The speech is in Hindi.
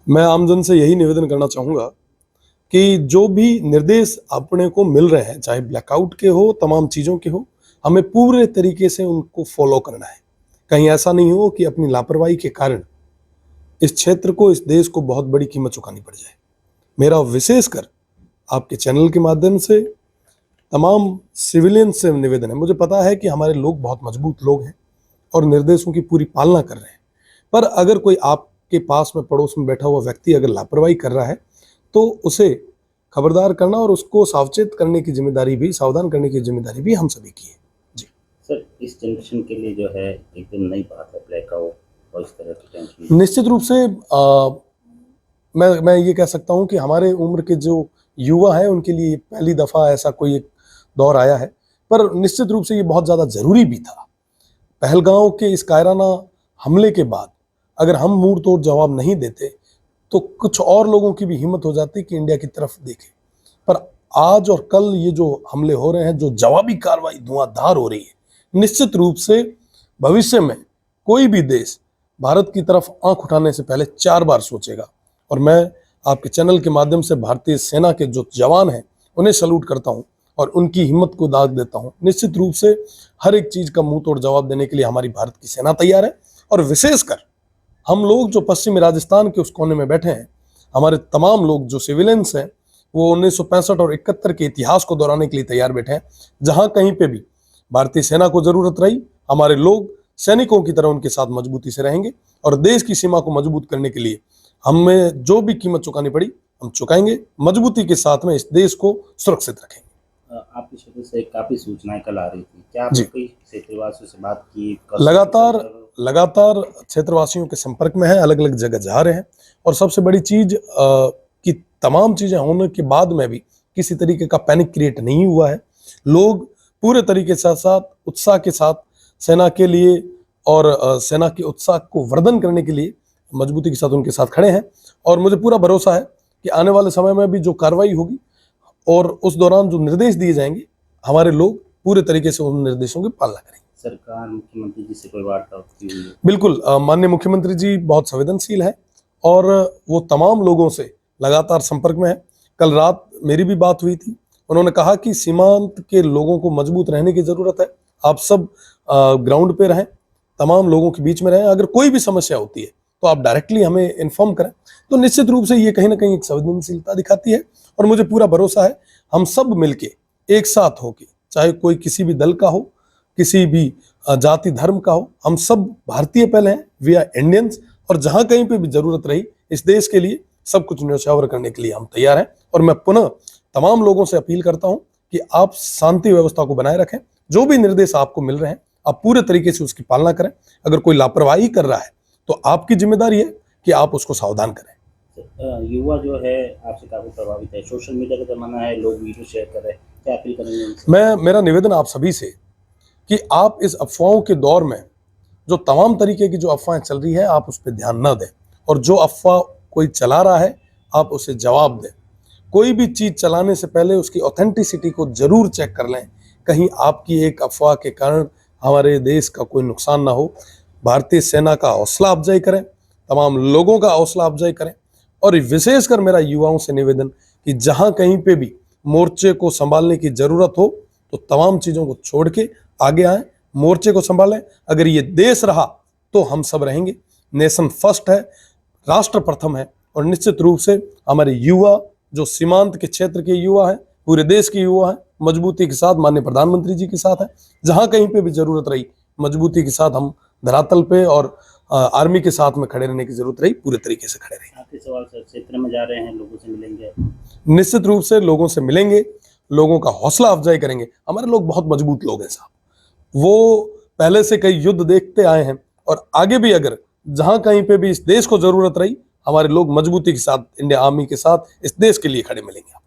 मैं आमजन से यही निवेदन करना चाहूँगा कि जो भी निर्देश अपने को मिल रहे हैं, चाहे ब्लैकआउट के हो, तमाम चीज़ों के हो, हमें पूरे तरीके से उनको फॉलो करना है। कहीं ऐसा नहीं हो कि अपनी लापरवाही के कारण इस क्षेत्र को, इस देश को बहुत बड़ी कीमत चुकानी पड़ जाए। मेरा विशेषकर आपके चैनल के माध्यम से तमाम सिविलियन से निवेदन है। मुझे पता है कि हमारे लोग बहुत मजबूत लोग हैं और निर्देशों की पूरी पालना कर रहे हैं, पर अगर कोई आपके पास में, पड़ोस में बैठा हुआ व्यक्ति अगर लापरवाही कर रहा है, तो उसे खबरदार करना और उसको सावचेत करने की जिम्मेदारी भी, सावधान करने की जिम्मेदारी भी हम सभी की है। जी सर, इस जनरेशन के लिए जो है एकदम नई बात है ब्लैकआउट और इस तरह की टेंशन। निश्चित रूप से मैं ये कह सकता हूँ कि हमारे उम्र के जो युवा हैं उनके लिए पहली दफ़ा ऐसा कोई एक दौर आया है, पर निश्चित रूप से ये बहुत ज़्यादा ज़रूरी भी था। पहलगांव के इस कायराना हमले के बाद अगर हम मुंह तोड़ जवाब नहीं देते, तो कुछ और लोगों की भी हिम्मत हो जाती कि इंडिया की तरफ देखें। पर आज और कल ये जो हमले हो रहे हैं, जो जवाबी कार्रवाई धुआंधार हो रही है, निश्चित रूप से भविष्य में कोई भी देश भारत की तरफ आंख उठाने से पहले 4 बार सोचेगा। और मैं आपके चैनल के माध्यम से भारतीय सेना के जो जवान हैं उन्हें सैल्यूट करता हूं और उनकी हिम्मत को दाद देता हूं। निश्चित रूप से हर एक चीज का मुंह तोड़ जवाब देने के लिए हमारी भारत की सेना तैयार है। और विशेषकर हम लोग जो पश्चिमी राजस्थान के उस कोने में बैठे हैं, हमारे तमाम लोग जो सिविलियंस हैं, वो 1965 और 71 के इतिहास को दोहराने के लिए तैयार बैठे हैं। जहां कहीं पे भी भारतीय सेना को जरूरत रही, हमारे लोग सैनिकों की तरह उनके साथ मजबूती से रहेंगे और देश की सीमा को मजबूत करने के लिए हमें जो भी कीमत चुकानी पड़ी हम चुकाएंगे। मजबूती के साथ में इस देश को सुरक्षित रखेंगे। आपके क्षेत्र से काफी सूचनाएं कल आ रही थी, क्या जी, आपने कोई क्षेत्रवासियों से बात की? लगातार क्षेत्रवासियों के संपर्क में है, अलग अलग जगह जा रहे हैं। और सबसे बड़ी चीज कि तमाम चीजें होने के बाद में भी किसी तरीके का पैनिक क्रिएट नहीं हुआ है। लोग पूरे तरीके से साथ उत्साह के साथ सेना के लिए और सेना के उत्साह को वर्धन करने के लिए मजबूती के साथ उनके साथ खड़े हैं। और मुझे पूरा भरोसा है कि आने वाले समय में भी जो कार्रवाई होगी और उस दौरान जो निर्देश दिए जाएंगे, हमारे लोग पूरे तरीके से उन निर्देशों की पालना करेंगे। सरकार, मुख्यमंत्री जी से कोई वार्ता की हुई है? बिल्कुल, माननीय मुख्यमंत्री जी बहुत संवेदनशील है और वो तमाम लोगों से लगातार संपर्क में है। कल रात मेरी भी बात हुई थी। उन्होंने कहा कि सीमांत के लोगों को मजबूत रहने की जरूरत है, आप सब ग्राउंड पे रहें, तमाम लोगों के बीच में रहें। अगर कोई भी समस्या होती है तो आप डायरेक्टली हमें इन्फॉर्म करें। तो निश्चित रूप से ये कहीं ना कहीं एक संवेदनशीलता दिखाती है और मुझे पूरा भरोसा है हम सब मिलके एक साथ होके, चाहे कोई किसी भी दल का हो, किसी भी जाति धर्म का हो, हम सब भारतीय पहले हैं, वी आर इंडियंस। और जहां कहीं पे भी जरूरत रही इस देश के लिए सब कुछ न्यौछावर करने के लिए हम तैयार हैं। और मैं पुनः तमाम लोगों से अपील करता हूं कि आप शांति व्यवस्था को बनाए रखें। जो भी निर्देश आपको मिल रहे हैं आप पूरे तरीके से उसकी पालना करें। अगर कोई लापरवाही कर रहा है तो आपकी जिम्मेदारी है कि आप उसको सावधान करें। युवा जो है आपसे काफी प्रभावित है, सोशल मीडिया का जमाना है, लोग वीडियो शेयर कर रहे हैं, क्या अपील करेंगे उनसे? मेरा निवेदन आप सभी से कि आप इस अफवाहों के दौर में जो तमाम तरीके की जो अफवाहें चल रही है, आप उस पर ध्यान न दें। और जो अफवाह कोई चला रहा है आप उसे जवाब दें। कोई भी चीज चलाने से पहले उसकी ऑथेंटिसिटी को जरूर चेक कर लें, कहीं आपकी एक अफवाह के कारण हमारे देश का कोई नुकसान ना हो। भारतीय सेना का हौसला अफजाई करें, तमाम लोगों का हौसला अफजाई करें। और विशेषकर मेरा युवाओं से निवेदन कि जहां कहीं पे भी मोर्चे को संभालने की जरूरत हो तो तमाम चीजों को छोड़ के आगे आए, मोर्चे को संभालें। अगर ये देश रहा तो हम सब रहेंगे। नेशन फर्स्ट है, राष्ट्र प्रथम है। और निश्चित रूप से हमारे युवा जो सीमांत के क्षेत्र के युवा हैं, पूरे देश के युवा हैं, मजबूती के साथ माननीय प्रधानमंत्री जी के साथ हैं। जहां कहीं पे भी जरूरत रही मजबूती के साथ हम धरातल पे और आर्मी के साथ में खड़े रहने की जरूरत रही, पूरे तरीके से खड़े रहे। आखिरी सवाल सर, क्षेत्र में जा रहे हैं, लोगों से मिलेंगे? निश्चित रूप से लोगों से मिलेंगे, लोगों का हौसला अफजाई करेंगे। हमारे लोग बहुत मजबूत लोग हैं साहब, वो पहले से कई युद्ध देखते आए हैं और आगे भी अगर जहां कहीं पे भी इस देश को जरूरत रही, हमारे लोग मजबूती के साथ इंडिया आर्मी के साथ इस देश के लिए खड़े मिलेंगे।